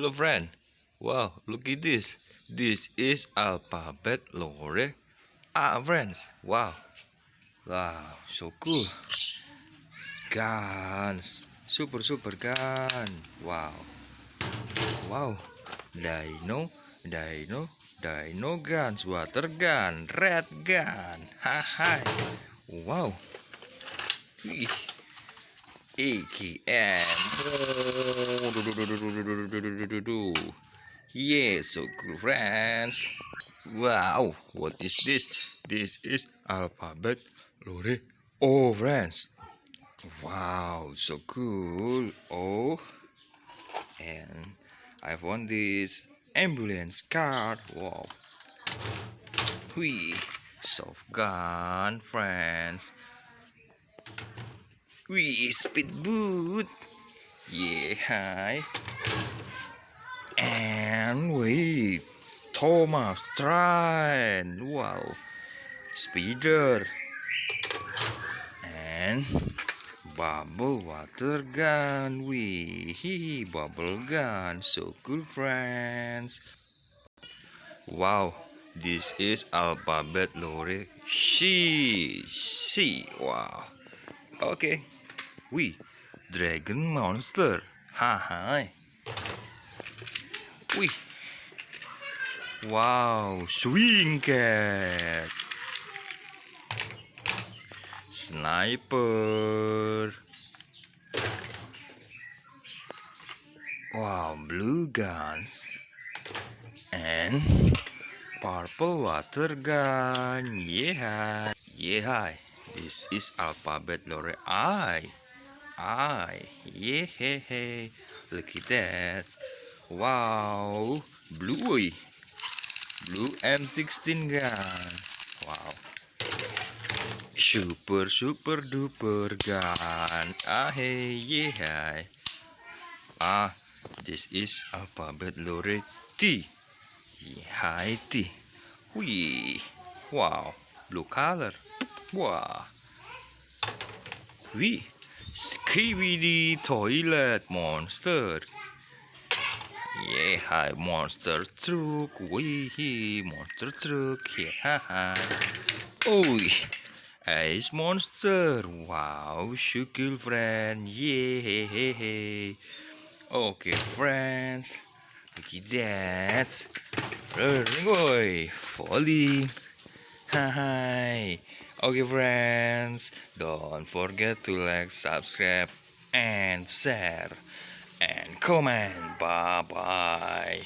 Hello friend. Wow, look at this. This is alphabet lore. Friends. Wow. Wow, so cool. Guns. Super gun. Wow. Wow. Dino guns. Water gun. Red gun. Haha. Wow. Wih. AKM. Yeah, so cool friends. Wow, what is this? This is alphabet lore. Oh friends. Wow, so cool. Oh, and I found this ambulance card. Wow. Whee, soft gun friends. Whee, speed boot. Yeah, hi. And wait, Thomas Train. Wow, speeder. And bubble water gun. Wee, bubble gun. So cool, friends. Wow, this is alphabet lore. She. Wow. Okay. We dragon monster. Hi. We. Wow, swing cat. Sniper. Wow, blue guns. And purple water gun. Yeah. Yeah. This is alphabet lore. Yeah. Hey. Look at that. Wow. Blue M16 gun. Wow. Super duper gun. Hey, yeah. This is alphabet lore T. Hi T. Wee. Wow. Blue color. Wow. Wee. Skibidi toilet monster. Yeah, hi monster truck. Wee, monster truck. Yeah. Oh, ice monster. Wow, so cool friend. Yeah. Okay, friends. Look at that. Boy, falling. Hi. Okay, friends. Don't forget to like, subscribe, and share, and comment. Bye bye.